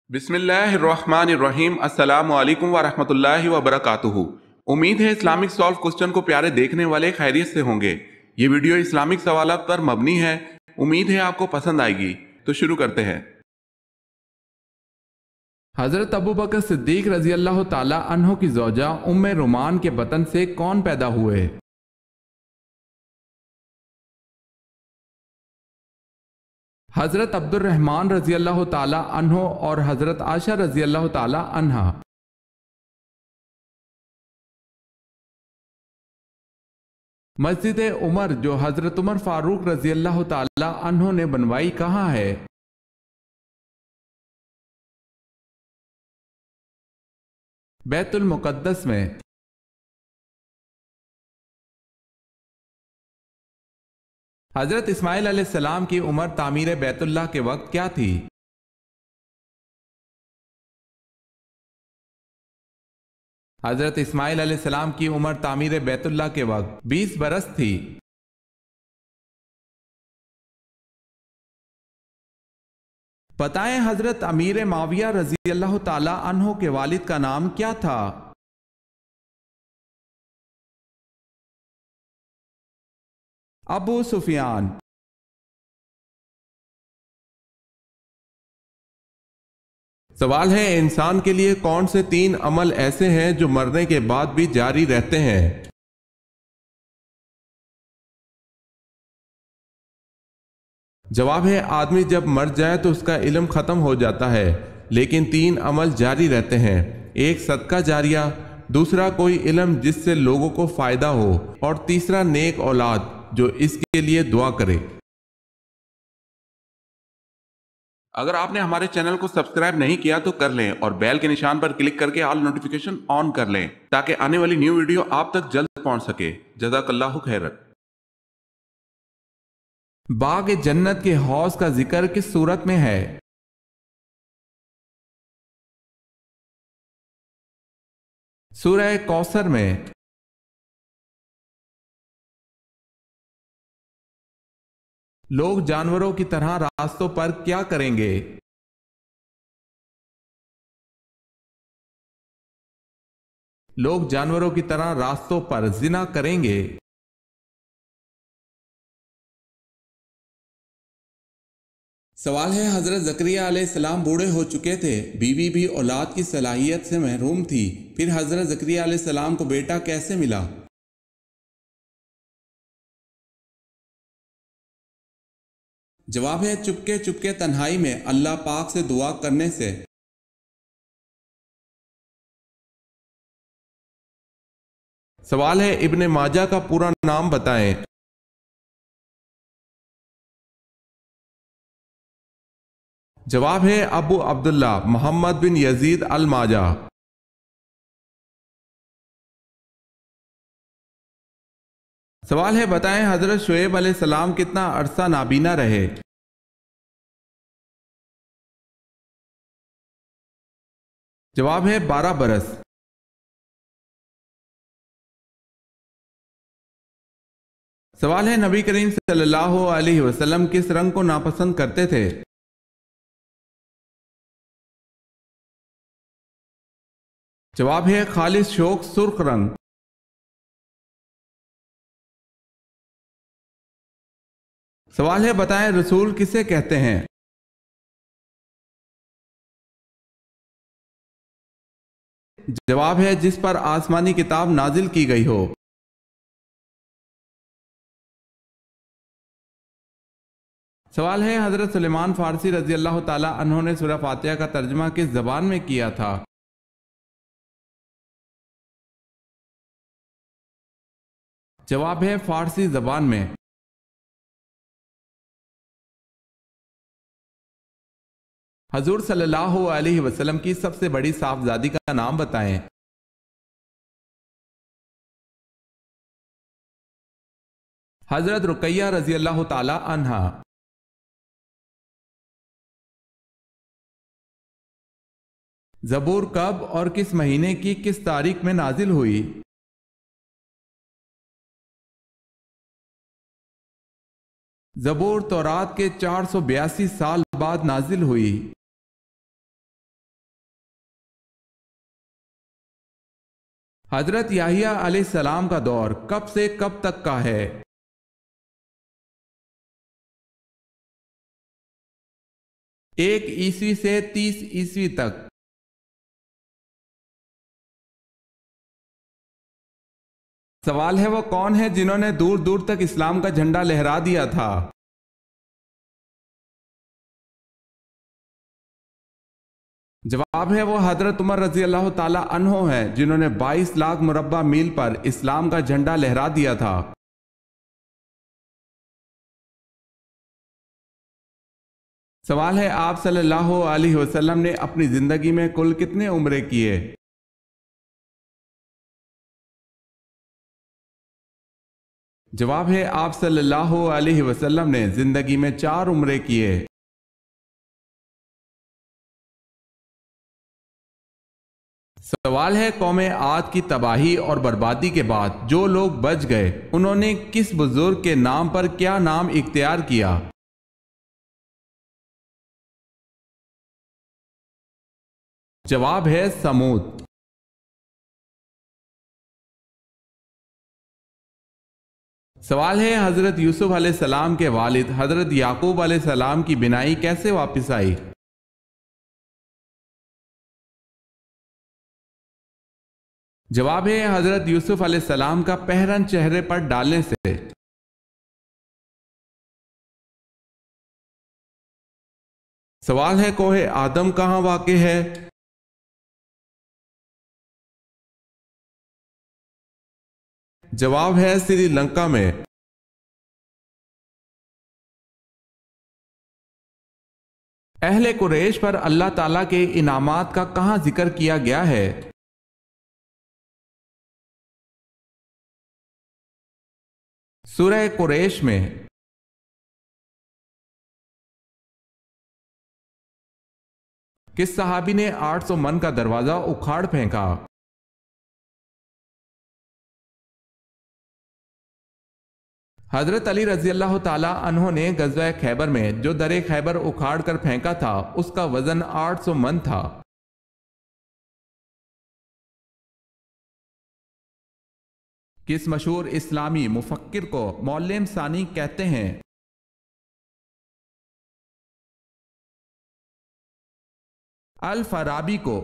بسم اللہ الرحمن الرحیم السلام علیکم ورحمۃ اللہ وبرکاتہ۔ امید ہے اسلامک سالو کوسچن کو پیارے دیکھنے والے خیریت سے ہوں گے۔ یہ ویڈیو اسلامک سوالات پر مبنی ہے، امید ہے آپ کو پسند آئے گی۔ تو شروع کرتے ہیں۔ حضرت ابو بکر صدیق رضی اللہ تعالی عنہ کی زوجہ ام رومان کے بطن سے کون پیدا ہوئے؟ حضرت عبد الرحمن رضی اللہ تعالی عنہ اور حضرت عائشہ رضی اللہ تعالی عنہا۔ مسجد عمر جو حضرت عمر فاروق رضی اللہ تعالی عنہ نے بنوائی کہاں ہے؟ بیت المقدس میں۔ حضرت اسماعیل علیہ السلام کی عمر تعمیر بیت اللہ کے وقت کیا تھی؟ حضرت اسماعیل علیہ السلام کی عمر تعمیر بیت اللہ کے وقت 20 برس تھی۔ بتائیں حضرت امیر معاویہ رضی اللہ تعالی عنہ کے والد کا نام کیا تھا؟ ابو سفیان۔ سوال ہے، انسان کے لیے کون سے 3 عمل ایسے ہیں جو مرنے کے بعد بھی جاری رہتے ہیں؟ جواب ہے، آدمی جب مر جائے تو اس کا علم ختم ہو جاتا ہے، لیکن 3 عمل جاری رہتے ہیں۔ ایک صدقہ جاریہ، دوسرا کوئی علم جس سے لوگوں کو فائدہ ہو، اور تیسرا نیک اولاد جو اس کے لیے دعا کرے۔ اگر آپ نے ہمارے چینل کو سبسکرائب نہیں کیا تو کر لیں اور بیل کے نشان پر کلک کر کے آل نوٹیفیکیشن آن کر لیں تاکہ آنے والی نیو ویڈیو آپ تک جلد پہنچ سکے۔ جزاک اللہ خیرت۔ باغ جنت کے حوض کا ذکر کس صورت میں ہے؟ سورہ کوثر میں۔ لوگ جانوروں کی طرح راستوں پر کیا کریں گے؟ لوگ جانوروں کی طرح راستوں پر زنا کریں گے۔ سوال ہے، حضرت زکریا علیہ السلام بوڑھے ہو چکے تھے، بیوی بھی اولاد کی صلاحیت سے محروم تھی، پھر حضرت زکریا علیہ السلام کو بیٹا کیسے ملا؟ جواب ہے، چپکے چپکے تنہائی میں اللہ پاک سے دعا کرنے سے۔ سوال ہے، ابن ماجہ کا پورا نام بتائیں۔ جواب ہے، ابو عبداللہ محمد بن یزید الماجہ۔ سوال ہے، بتائیں حضرت شعیب علیہ السلام کتنا عرصہ نابینا رہے؟ جواب ہے، 12 برس۔ سوال ہے، نبی کریم صلی اللہ علیہ وسلم کس رنگ کو ناپسند کرتے تھے؟ جواب ہے، خالص شوق سرخ رنگ۔ سوال ہے، بتائیں رسول کسے کہتے ہیں؟ جواب ہے، جس پر آسمانی کتاب نازل کی گئی ہو۔ سوال ہے، حضرت سلیمان فارسی رضی اللہ تعالی عنہ نے سورہ فاتحہ کا ترجمہ کس زبان میں کیا تھا؟ جواب ہے، فارسی زبان میں۔ حضور صلی اللہ علیہ وسلم کی سب سے بڑی صاحبزادی کا نام بتائیں۔ حضرت رقیہ رضی اللہ تعالی عنہا۔ زبور کب اور کس مہینے کی کس تاریخ میں نازل ہوئی؟ زبور تورات کے 482 سال بعد نازل ہوئی۔ حضرت یحییٰ علیہ السلام کا دور کب سے کب تک کا ہے؟ 1 عیسوی سے 30 عیسوی تک۔ سوال ہے وہ کون ہے جنہوں نے دور دور تک اسلام کا جھنڈا لہرا دیا تھا؟ جواب ہے وہ حضرت عمر رضی اللہ تعالی عنہ ہیں جنہوں نے 22 لاکھ مربع میل پر اسلام کا جھنڈا لہرا دیا تھا۔ سوال ہے آپ صلی اللہ علیہ وسلم نے اپنی زندگی میں کل کتنے عمرے کیے؟ جواب ہے آپ صلی اللہ علیہ وسلم نے زندگی میں 4 عمرے کیے۔ سوال ہے قوم عاد کی تباہی اور بربادی کے بعد جو لوگ بچ گئے انہوں نے کس بزرگ کے نام پر کیا نام اختیار کیا؟ جواب ہے سمود۔ سوال ہے حضرت یوسف علیہ السلام کے والد حضرت یعقوب علیہ السلام کی بینائی کیسے واپس آئی؟ جواب ہے حضرت یوسف علیہ السلام کا پہرن چہرے پر ڈالنے سے۔ سوال ہے کوہ آدم کہاں واقع ہے؟ جواب ہے سری لنکا میں۔ اہل قریش پر اللہ تعالیٰ کے انعامات کا کہاں ذکر کیا گیا ہے؟ سورہ قریش میں۔ کس صحابی نے 800 من کا دروازہ اکھاڑ پھینکا؟ حضرت علی رضی اللہ تعالی عنہ نے غزوہ خیبر میں جو در خیبر اکھاڑ کر پھینکا تھا اس کا وزن 800 من تھا۔ کس مشہور اسلامی مفکر کو معلم ثانی کہتے ہیں؟ الفارابی کو۔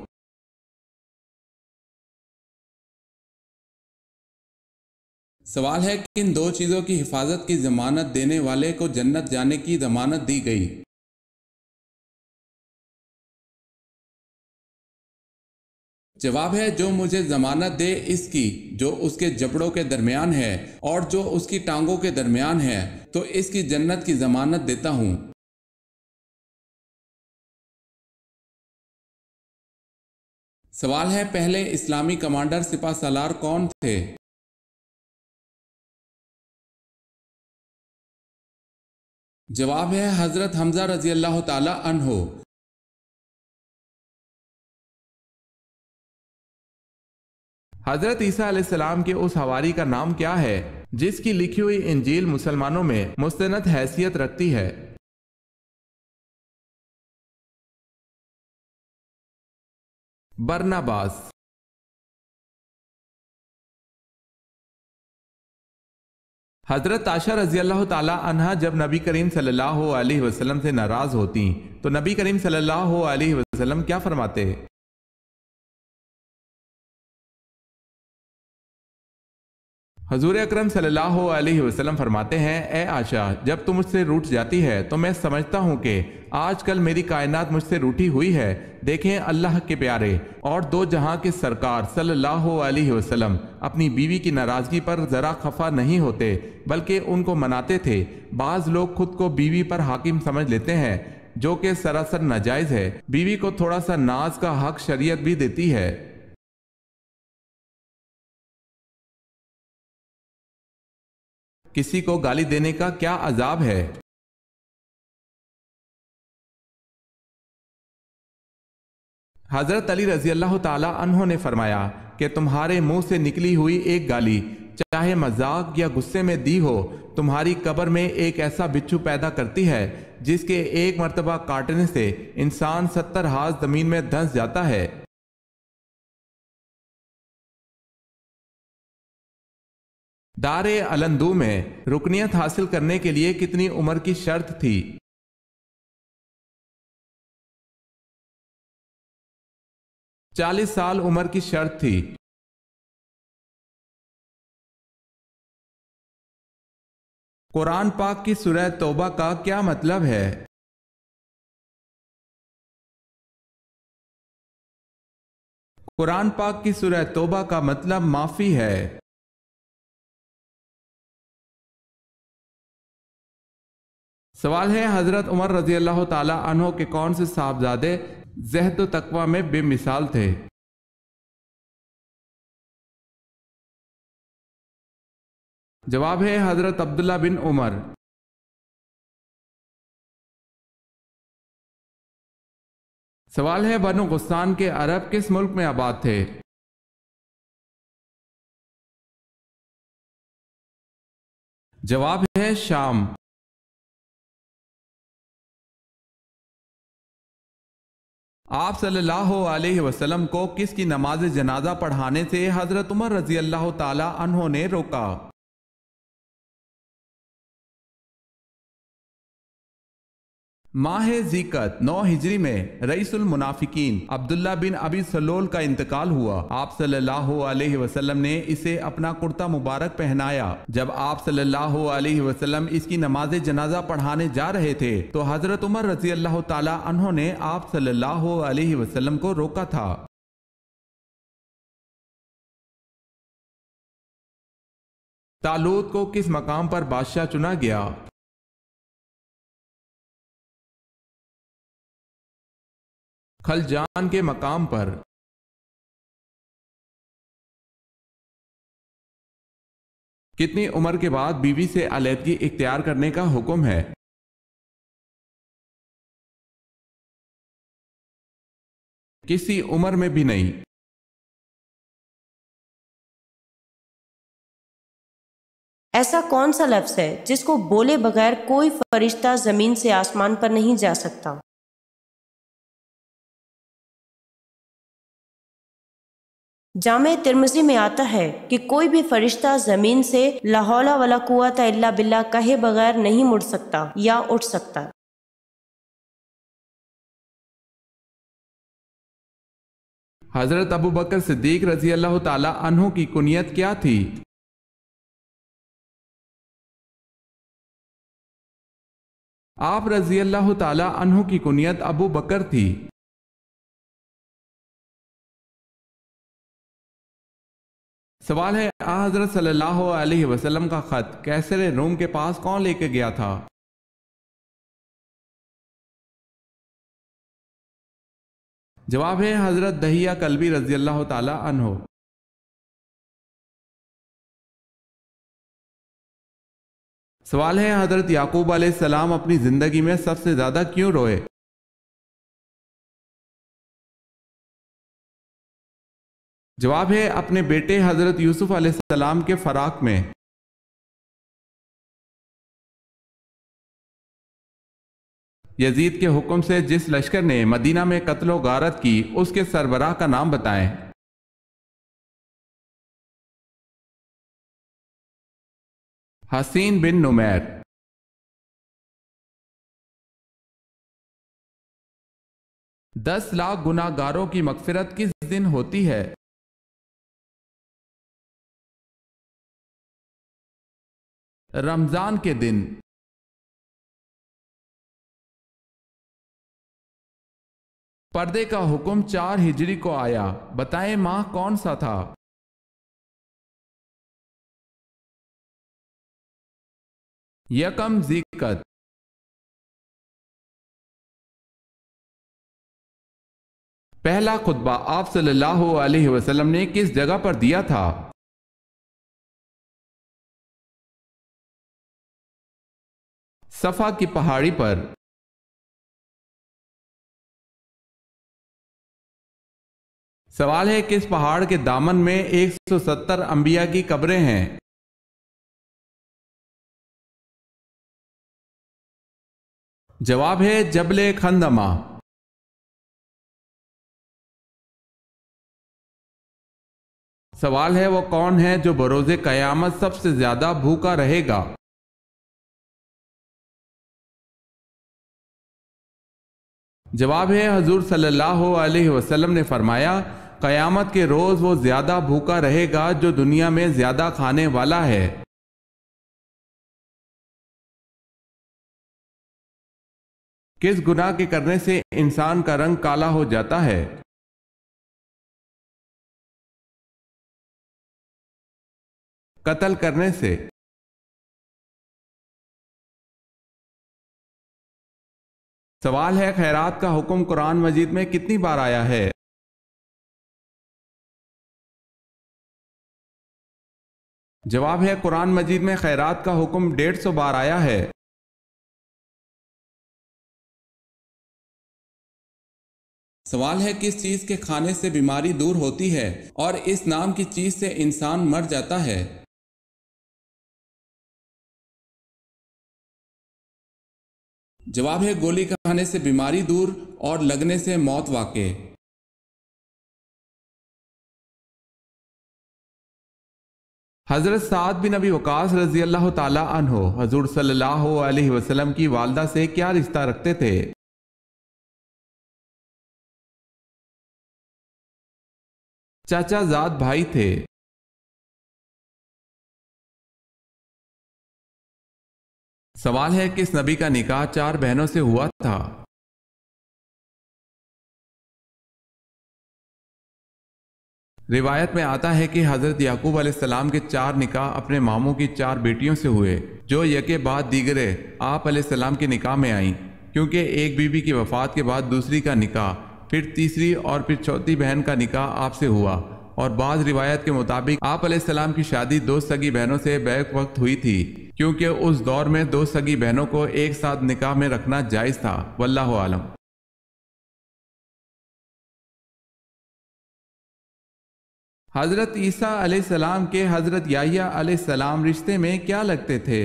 سوال ہے کن 2 چیزوں کی حفاظت کی ضمانت دینے والے کو جنت جانے کی ضمانت دی گئی؟ جواب ہے جو مجھے ضمانت دے اس کی جو اس کے جبڑوں کے درمیان ہے اور جو اس کی ٹانگوں کے درمیان ہے تو اس کی جنت کی ضمانت دیتا ہوں۔ سوال ہے پہلے اسلامی کمانڈر سپہ سالار کون تھے؟ جواب ہے حضرت حمزہ رضی اللہ تعالی عنہ۔ حضرت عیسیٰ علیہ السلام کے اس حواری کا نام کیا ہے جس کی لکھی ہوئی انجیل مسلمانوں میں مستند حیثیت رکھتی ہے؟ برناباس۔ حضرت عائشہ رضی اللہ تعالی عنہا جب نبی کریم صلی اللہ علیہ وسلم سے ناراض ہوتی تو نبی کریم صلی اللہ علیہ وسلم کیا فرماتے؟ حضور اکرم صلی اللہ علیہ وسلم فرماتے ہیں اے عائشہ جب تم مجھ سے روٹھ جاتی ہے تو میں سمجھتا ہوں کہ آج کل میری کائنات مجھ سے روٹھی ہوئی ہے۔ دیکھیں اللہ کے پیارے اور 2 جہاں کے سرکار صلی اللہ علیہ وسلم اپنی بیوی کی ناراضگی پر ذرا خفا نہیں ہوتے بلکہ ان کو مناتے تھے۔ بعض لوگ خود کو بیوی پر حاکم سمجھ لیتے ہیں جو کہ سراسر ناجائز ہے۔ بیوی کو تھوڑا سا ناز کا حق شریعت بھی دیتی ہے۔ کسی کو گالی دینے کا کیا عذاب ہے؟ حضرت علی رضی اللہ تعالی عنہ نے فرمایا کہ تمہارے منہ سے نکلی ہوئی ایک گالی چاہے مذاق یا غصے میں دی ہو تمہاری قبر میں ایک ایسا بچھو پیدا کرتی ہے جس کے ایک مرتبہ کاٹنے سے انسان 70 ہاتھ زمین میں دھنس جاتا ہے۔ دار علندو میں رکنیت حاصل کرنے کے لیے کتنی عمر کی شرط تھی؟ 40 سال عمر کی شرط تھی۔ قرآن پاک کی سورہ توبہ کا کیا مطلب ہے؟ قرآن پاک کی سورہ توبہ کا مطلب معافی ہے۔ سوال ہے، حضرت عمر رضی اللہ تعالی عنہ کے کون سے صاحبزادے زہد و تقوی میں بے مثال تھے؟ جواب ہے حضرت عبداللہ بن عمر۔ سوال ہے، بنو غسان کے عرب کس ملک میں آباد تھے؟ جواب ہے شام۔ آپ صلی اللہ علیہ وسلم کو کس کی نماز جنازہ پڑھانے سے حضرت عمر رضی اللہ تعالی عنہ نے روکا؟ ماہ ذیقعدہ 9 ہجری میں رئیس المنافقین عبداللہ بن ابی سلول کا انتقال ہوا۔ آپ صلی اللہ علیہ وسلم نے اسے اپنا کرتا مبارک پہنایا۔ جب آپ صلی اللہ علیہ وسلم اس کی نماز جنازہ پڑھانے جا رہے تھے تو حضرت عمر رضی اللہ تعالی عنہ نے آپ صلی اللہ علیہ وسلم کو روکا تھا۔ طالوت کو کس مقام پر بادشاہ چنا گیا؟ خلجان کے مقام پر۔ کتنی عمر کے بعد بیوی سے علیحدگی اختیار کرنے کا حکم ہے؟ کسی عمر میں بھی نہیں۔ ایسا کون سا لفظ ہے جس کو بولے بغیر کوئی فرشتہ زمین سے آسمان پر نہیں جا سکتا؟ جامع ترمذی میں آتا ہے کہ کوئی بھی فرشتہ زمین سے لا حول ولا قوت الا باللہ کہے بغیر نہیں مڑ سکتا یا اٹھ سکتا۔ حضرت ابو بکر صدیق رضی اللہ تعالی عنہ کی کنیت کیا تھی؟ آپ رضی اللہ تعالی عنہ کی کنیت ابو بکر تھی۔ سوال ہے، حضرت صلی اللہ علیہ وسلم کا خط کیسر روم کے پاس کون لے کے گیا تھا؟ جواب ہے حضرت دہیہ کلبی رضی اللہ تعالی عنہ۔ سوال ہے، حضرت یعقوب علیہ السلام اپنی زندگی میں سب سے زیادہ کیوں روئے؟ جواب ہے اپنے بیٹے حضرت یوسف علیہ السلام کے فراق میں۔ یزید کے حکم سے جس لشکر نے مدینہ میں قتل و غارت کی اس کے سربراہ کا نام بتائیں۔ حسین بن نمیر۔ 10 لاکھ گناہ گاروں کی مغفرت کس دن ہوتی ہے؟ رمضان کے دن۔ پردے کا حکم 4 ہجری کو آیا، بتائیں ماہ کون سا تھا؟ یکم ذیقعدہ۔ پہلا خطبہ آپ صلی اللہ علیہ وسلم نے کس جگہ پر دیا تھا؟ صفا کی پہاڑی پر۔ سوال ہے، کس پہاڑ کے دامن میں 170 انبیاء کی قبریں ہیں؟ جواب ہے جبل خندمہ۔ سوال ہے وہ کون ہے جو بروز قیامت سب سے زیادہ بھوکا رہے گا؟ جواب ہے حضور صلی اللہ علیہ وسلم نے فرمایا قیامت کے روز وہ زیادہ بھوکا رہے گا جو دنیا میں زیادہ کھانے والا ہے۔ کس گناہ کے کرنے سے انسان کا رنگ کالا ہو جاتا ہے؟ قتل کرنے سے۔ سوال ہے خیرات کا حکم قرآن مجید میں کتنی بار آیا ہے؟ جواب ہے قرآن مجید میں خیرات کا حکم 150 بار آیا ہے۔ سوال ہے کس چیز کے کھانے سے بیماری دور ہوتی ہے اور اس نام کی چیز سے انسان مر جاتا ہے؟ جواب ہے گولی کھانے سے بیماری دور اور لگنے سے موت واقع۔ حضرت سعد بن ابی وقاص رضی اللہ تعالی عنہ حضور صلی اللہ علیہ وسلم کی والدہ سے کیا رشتہ رکھتے تھے؟ چاچا زاد بھائی تھے۔ سوال ہے کس نبی کا نکاح 4 بہنوں سے ہوا تھا؟ روایت میں آتا ہے کہ حضرت یعقوب علیہ السلام کے 4 نکاح اپنے ماموں کی 4 بیٹیوں سے ہوئے جو یکے بعد دیگرے آپ علیہ السلام کے نکاح میں آئیں، کیونکہ ایک بیوی کی وفات کے بعد دوسری کا نکاح، پھر تیسری اور پھر چوتھی بہن کا نکاح آپ سے ہوا، اور بعض روایت کے مطابق آپ علیہ السلام کی شادی 2 سگی بہنوں سے بیک وقت ہوئی تھی، کیونکہ اس دور میں 2 سگی بہنوں کو ایک ساتھ نکاح میں رکھنا جائز تھا۔ واللہ عالم۔ حضرت عیسیٰ علیہ السلام کے حضرت یحییٰ علیہ السلام رشتے میں کیا لگتے تھے؟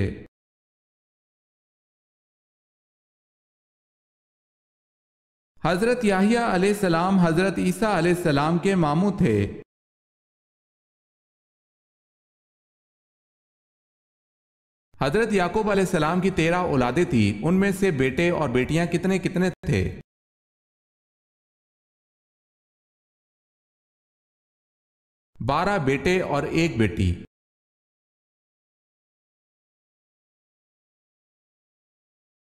حضرت یحییٰ علیہ السلام حضرت عیسیٰ علیہ السلام کے ماموں تھے۔ حضرت یعقوب علیہ السلام کی 13 اولادیں تھیں، ان میں سے بیٹے اور بیٹیاں کتنے کتنے تھے؟ 12 بیٹے اور 1 بیٹی۔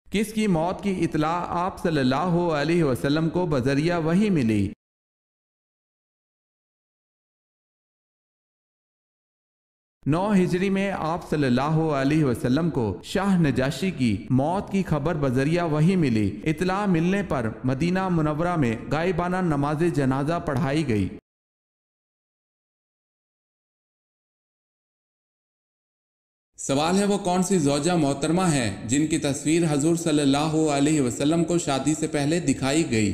کس کی موت کی اطلاع آپ صلی اللہ علیہ وسلم کو بذریعہ وحی ملی؟ ہجری میں آپ صلی اللہ علیہ وسلم کو شاہ نجاشی کی موت کی خبر بذریعہ وحی ملی۔ اطلاع ملنے پر مدینہ منورہ میں غائبانہ نماز جنازہ پڑھائی گئی۔ سوال ہے وہ کون سی زوجہ محترمہ ہے جن کی تصویر حضور صلی اللہ علیہ وسلم کو شادی سے پہلے دکھائی گئی؟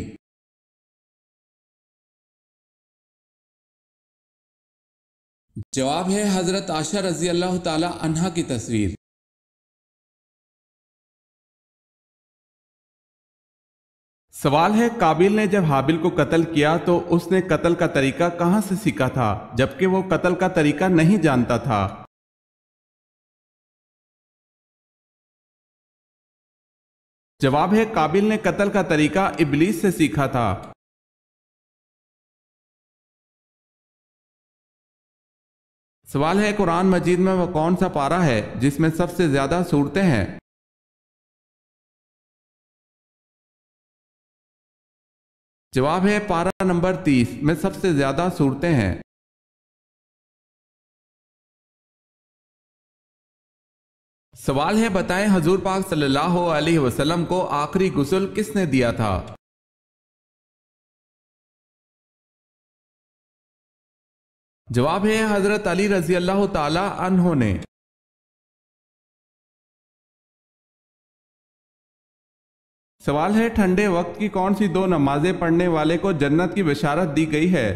جواب ہے حضرت عائشہ رضی اللہ تعالی عنہا کی تصویر۔ سوال ہے قابیل نے جب حابیل کو قتل کیا تو اس نے قتل کا طریقہ کہاں سے سیکھا تھا جبکہ وہ قتل کا طریقہ نہیں جانتا تھا؟ جواب ہے قابیل نے قتل کا طریقہ ابلیس سے سیکھا تھا۔ سوال ہے قرآن مجید میں وہ کون سا پارہ ہے جس میں سب سے زیادہ سورتیں ہیں؟ جواب ہے پارہ نمبر 30 میں سب سے زیادہ سورتیں ہیں۔ سوال ہے بتائیں حضور پاک صلی اللہ علیہ وسلم کو آخری غسل کس نے دیا تھا؟ جواب ہے حضرت علی رضی اللہ تعالی عنہ نے۔ سوال ہے ٹھنڈے وقت کی کون سی 2 نمازیں پڑھنے والے کو جنت کی بشارت دی گئی ہے؟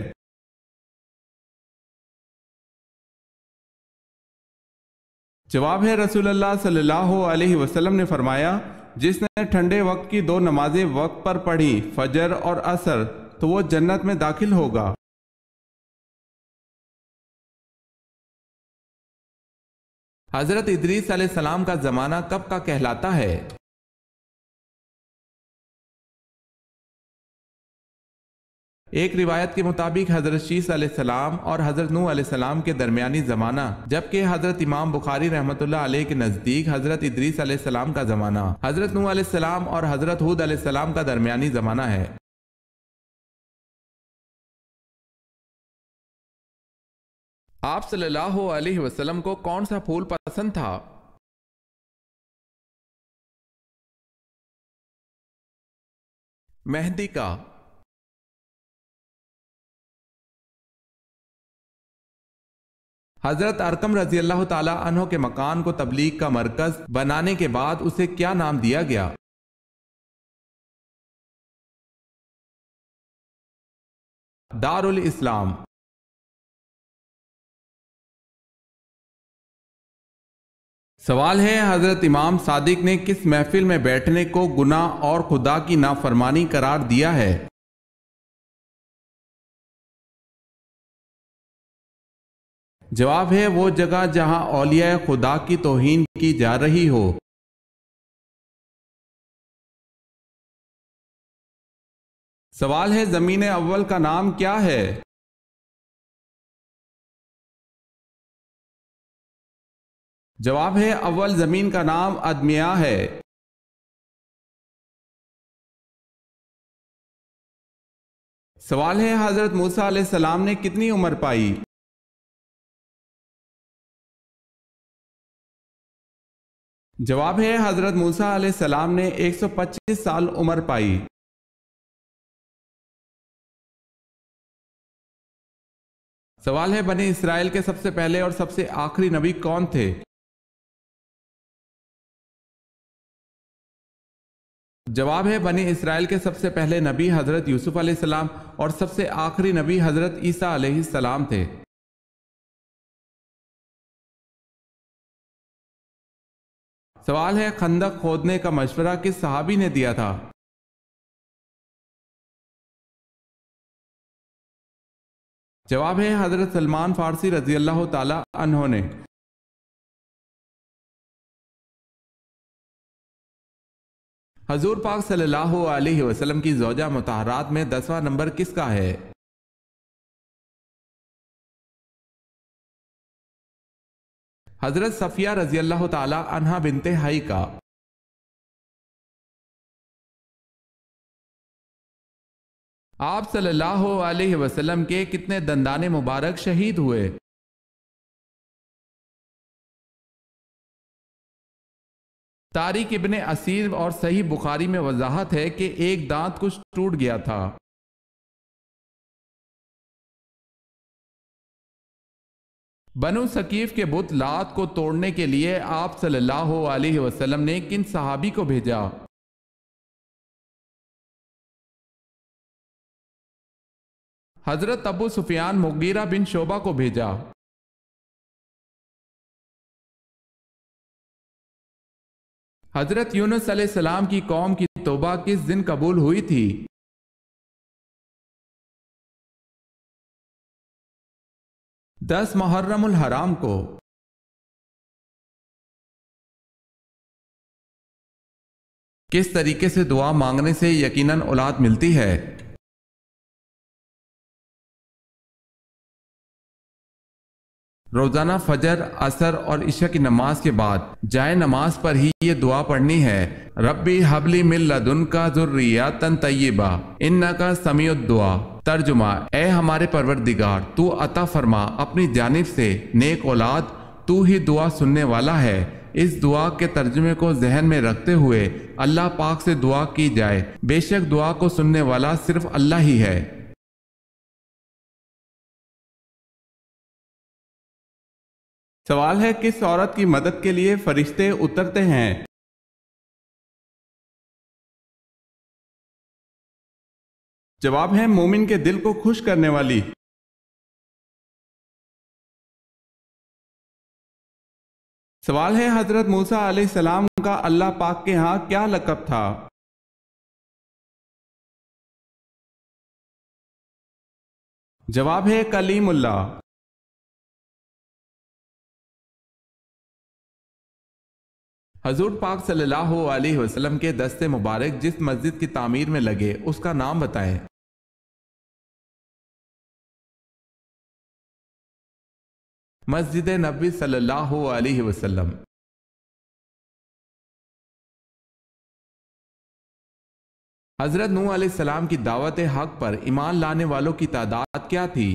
جواب ہے رسول اللہ صلی اللہ علیہ وسلم نے فرمایا جس نے ٹھنڈے وقت کی 2 نمازیں وقت پر پڑھی فجر اور عصر تو وہ جنت میں داخل ہوگا۔ حضرت ادریس علیہ السلام کا زمانہ کب کا کہلاتا ہے؟ ایک روایت کے مطابق حضرت شیس علیہ السلام اور حضرت نوح علیہ السلام کے درمیانی زمانہ، جبکہ حضرت امام بخاری رحمۃ اللہ علیہ کے نزدیک حضرت ادریس علیہ السلام کا زمانہ حضرت نوح علیہ السلام اور حضرت ہود علیہ السلام کا درمیانی زمانہ ہے۔ آپ صلی اللہ علیہ وسلم کو کون سا پھول پسند تھا؟ مہندی کا۔ حضرت ارقم رضی اللہ تعالی عنہ کے مکان کو تبلیغ کا مرکز بنانے کے بعد اسے کیا نام دیا گیا؟ دار الاسلام۔ سوال ہے، حضرت امام صادق نے کس محفل میں بیٹھنے کو گناہ اور خدا کی نافرمانی قرار دیا ہے؟ جواب ہے وہ جگہ جہاں اولیاء خدا کی توہین کی جا رہی ہو۔ سوال ہے، زمین اول کا نام کیا ہے؟ جواب ہے اول زمین کا نام ادمیہ ہے۔ سوال ہے، حضرت موسیٰ علیہ السلام نے کتنی عمر پائی؟ جواب ہے حضرت موسیٰ علیہ السلام نے 125 سال عمر پائی۔ سوال ہے، بنی اسرائیل کے سب سے پہلے اور سب سے آخری نبی کون تھے؟ جواب ہے بنی اسرائیل کے سب سے پہلے نبی حضرت یوسف علیہ السلام اور سب سے آخری نبی حضرت عیسیٰ علیہ السلام تھے۔ سوال ہے، خندق کھودنے کا مشورہ کس صحابی نے دیا تھا؟ جواب ہے حضرت سلمان فارسی رضی اللہ تعالی عنہ نے۔ حضور پاک صلی اللہ علیہ وسلم کی زوجہ مطہرات میں 10واں نمبر کس کا ہے؟ حضرت صفیہ رضی اللہ تعالی عنہا بنت حی کا۔ آپ صلی اللہ علیہ وسلم کے کتنے دندان مبارک شہید ہوئے؟ طارق ابن اسیر اور صحیح بخاری میں وضاحت ہے کہ ایک دانت کچھ ٹوٹ گیا تھا۔ بنو ثقیف کے بت لات کو توڑنے کے لیے آپ صلی اللہ علیہ وسلم نے کن صحابی کو بھیجا؟ حضرت ابو سفیان مغیرہ بن شعبہ کو بھیجا۔ حضرت یونس علیہ السلام کی قوم کی توبہ کس دن قبول ہوئی تھی؟ دس محرم الحرام کو۔ کس طریقے سے دعا مانگنے سے یقیناً اولاد ملتی ہے؟ روزانہ فجر، عصر اور عشاء کی نماز کے بعد جائے نماز پر ہی یہ دعا پڑھنی ہے۔ ربی حبلی من لدنکا ذریۃ طیبہ انکا سمیع الدعا۔ ترجمہ، اے ہمارے پروردگار، تو عطا فرما اپنی جانب سے نیک اولاد، تو ہی دعا سننے والا ہے۔ اس دعا کے ترجمے کو ذہن میں رکھتے ہوئے اللہ پاک سے دعا کی جائے، بے شک دعا کو سننے والا صرف اللہ ہی ہے۔ سوال ہے، کس عورت کی مدد کے لیے فرشتے اترتے ہیں؟ جواب ہے مومن کے دل کو خوش کرنے والی۔ سوال ہے، حضرت موسیٰ علیہ السلام کا اللہ پاک کے ہاں کیا لقب تھا؟ جواب ہے کلیم اللہ۔ حضور پاک صلی اللہ علیہ وسلم کے دست مبارک جس مسجد کی تعمیر میں لگے اس کا نام بتائیں۔ مسجد نبوی صلی اللہ علیہ وسلم۔ حضرت نوح علیہ السلام کی دعوت حق پر ایمان لانے والوں کی تعداد کیا تھی؟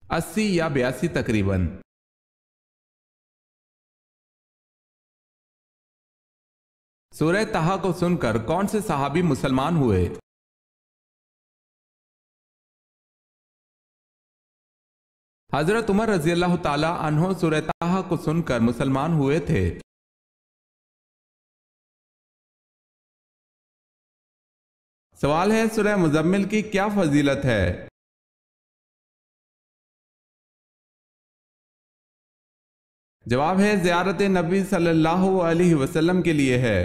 80 یا 82 تقریباً۔ سورہ طٰہٰ کو سن کر کون سے صحابی مسلمان ہوئے؟ حضرت عمر رضی اللہ تعالی عنہ سورہ طٰہٰ کو سن کر مسلمان ہوئے تھے۔ سوال ہے سورہ مزمل کی کیا فضیلت ہے؟ جواب ہے زیارت نبی صلی اللہ علیہ وسلم کے لیے ہے۔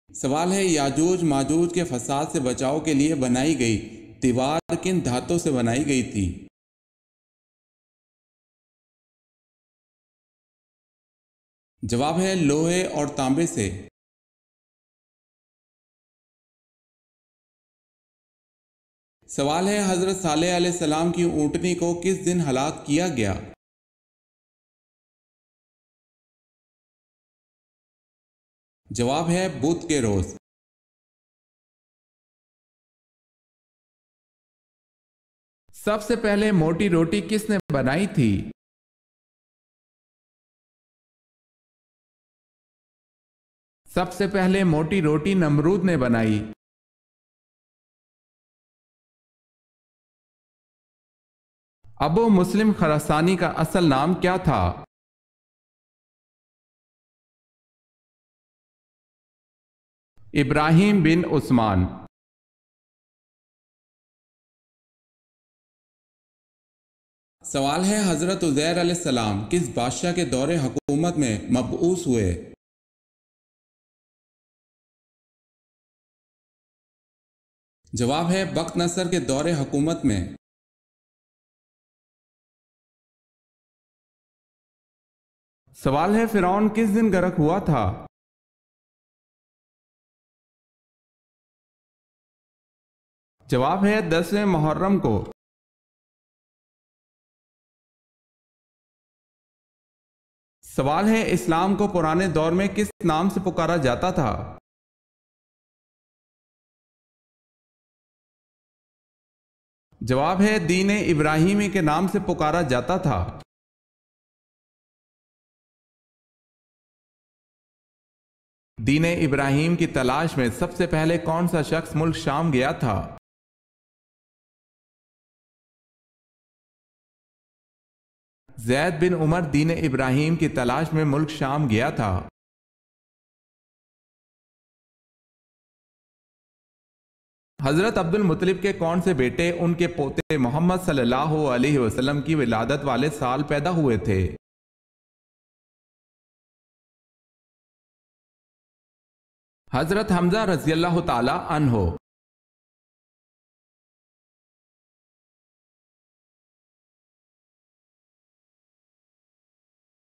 سوال ہے یاجوج ماجوج کے فساد سے بچاؤ کے لیے بنائی گئی دیوار کن دھاتوں سے بنائی گئی تھی؟ جواب ہے لوہے اور تانبے سے۔ سوال ہے حضرت صالح علیہ السلام کی اونٹنی کو کس دن ہلاک کیا گیا؟ جواب ہے بدھ کے روز۔ سب سے پہلے موٹی روٹی کس نے بنائی تھی؟ سب سے پہلے موٹی روٹی نمرود نے بنائی۔ ابو مسلم خراسانی کا اصل نام کیا تھا؟ ابراہیم بن عثمان۔ سوال ہے حضرت عزیر علیہ السلام کس بادشاہ کے دور حکومت میں مبعوث ہوئے؟ جواب ہے بخت نصر کے دور حکومت میں۔ سوال ہے فرعون کس دن غرق ہوا تھا؟ جواب ہے 10ویں محرم کو۔ سوال ہے اسلام کو پرانے دور میں کس نام سے پکارا جاتا تھا؟ جواب ہے دین ابراہیمی کے نام سے پکارا جاتا تھا۔ دین ابراہیم کی تلاش میں سب سے پہلے کون سا شخص ملک شام گیا تھا؟ زید بن عمر دین ابراہیم کی تلاش میں ملک شام گیا تھا۔ حضرت عبد المطلب کے کون سے بیٹے ان کے پوتے محمد صلی اللہ علیہ وسلم کی ولادت والے سال پیدا ہوئے تھے؟ حضرت حمزہ رضی اللہ تعالی عنہ۔